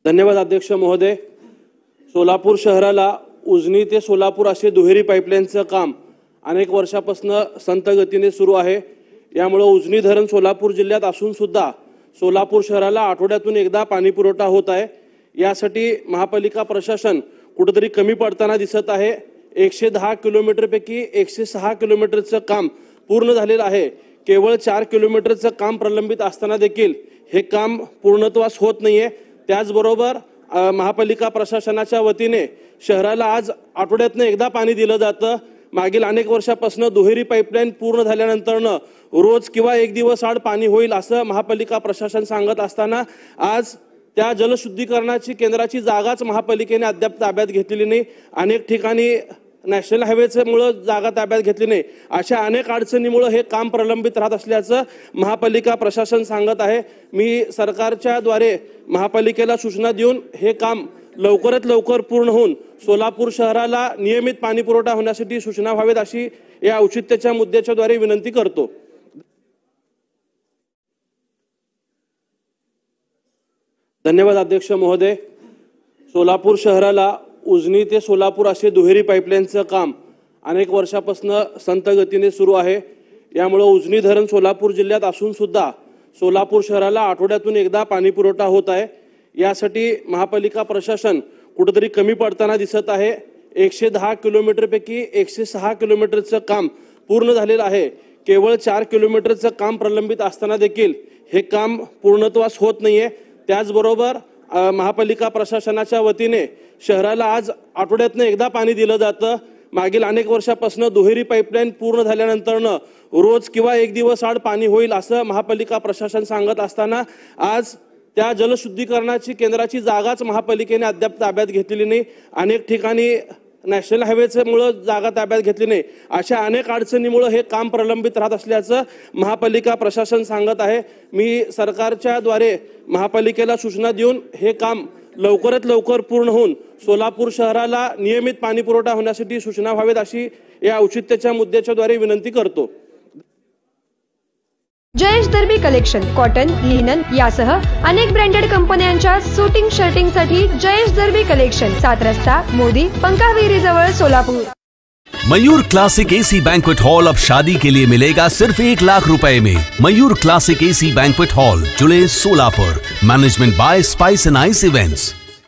धन्यवाद अध्यक्ष महोदय। सोलापूर शहराला उजनी ते सोलापूर असे दुहेरी पाईपलाईनचं काम अनेक वर्षापासून संत गतीने सुरू आहे। यामुळे उजनी धरण सोलापूर जिल्ह्यात असून सुद्धा सोलापूर शहराला आठवड्यातून एकदा पाणी पुरवठा होत आहे। यासाठी महापालिका प्रशासन कुठेतरी कमी पडताना दिसत आहे। 110 किलोमीटर पैकी 106 किलोमीटरचं काम पूर्ण झालेलं आहे। केवळ 4 किलोमीटरचं काम प्रलंबित असताना देखील हे काम पूर्णत्वास होत नाहीये। त्याचबरोबर महापालिका प्रशासनाच्या वतीने शहराला आज आठवड्यातून एकदा पाणी दिलं जातं। मागील अनेक वर्षापासून दुहेरी पाईपलाईन पूर्ण झाल्यानंतरनं रोज किंवा एक दिवस आड पाणी होईल असं महापालिका प्रशासन सांगत असताना आज त्या जलशुद्धीकरणाची केंद्राची जागाच महापालिकेने अद्याप ताब्यात घेतलेली नाही। अनेक ठिकाणी नॅशनल हायवेमुळे जागा ताब्यात घेतली नाही। अशा अनेक अडचणीमुळे हे काम प्रलंबित राहत असल्याचं महापालिका प्रशासन सांगत आहे। मी सरकारच्या द्वारे महापालिकेला सूचना देऊन हे काम लवकरात लवकर पूर्ण होऊन सोलापूर शहराला नियमित पाणी पुरवठा होण्यासाठी सूचना व्हावेत अशी या औचित्याच्या मुद्द्याच्या द्वारे विनंती करतो। धन्यवाद अध्यक्ष महोदय। सोलापूर शहराला उजनी ते सोलापूर असे दुहेरी पाईपलाईनचं काम अनेक वर्षापासून संत गतीने सुरू आहे। यामुळे उजनी धरण सोलापूर जिल्ह्यात असून सुद्धा सोलापूर शहराला आठवड्यातून एकदा पाणी पुरवठा होत आहे। यासाठी महापालिका प्रशासन कुठेतरी कमी पडताना दिसत आहे। 110 किलोमीटर पैकी 106 किलोमीटरचं काम पूर्ण झालेलं आहे। केवळ 4 किलोमीटरचं काम प्रलंबित असताना देखील हे काम पूर्णत्वास होत नाहीये। त्याचबरोबर महापालिका प्रशासनाच्या वतीने शहराला आज आठवड्यातून एकदा पाणी दिलं जातं। मागील अनेक वर्षापासून दुहेरी पाईपलाईन पूर्ण झाल्यानंतरनं रोज किंवा एक दिवस आड पाणी होईल असं महापालिका प्रशासन सांगत असताना आज त्या जलशुद्धीकरणाची केंद्राची जागाच महापालिकेने अद्याप ताब्यात घेतलेली नाही। अनेक ठिकाणी नॅशनल हायवेमुळे जागा ताब्यात घेतली नाही। अशा अनेक अडचणीमुळे हे काम प्रलंबित राहत असल्याचं महापालिका प्रशासन सांगत आहे। मी सरकारच्या द्वारे महापालिकेला सूचना देऊन हे काम लवकरात लवकर पूर्ण होऊन सोलापूर शहराला नियमित पाणी पुरवठा होण्यासाठी सूचना व्हावेत अशी या औचित्याच्या मुद्द्याच्या द्वारे विनंती करतो। जयेश दर्बी कलेक्शन कॉटन, लिनन यासह अनेक ब्रँडेड कंपन्यांच्या सूटिंग शर्टिंगसाठी जयेश दर्बी कलेक्शन 7 रस्ता मोदी पंकाविरी जवळ Solapur. Mayur classic AC banquet hall अब शादी के लिए मिलेगा सिर्फ 1 लाख रुपए में। Mayur classic AC banquet hall, July Solapur. Management by spice end ice events.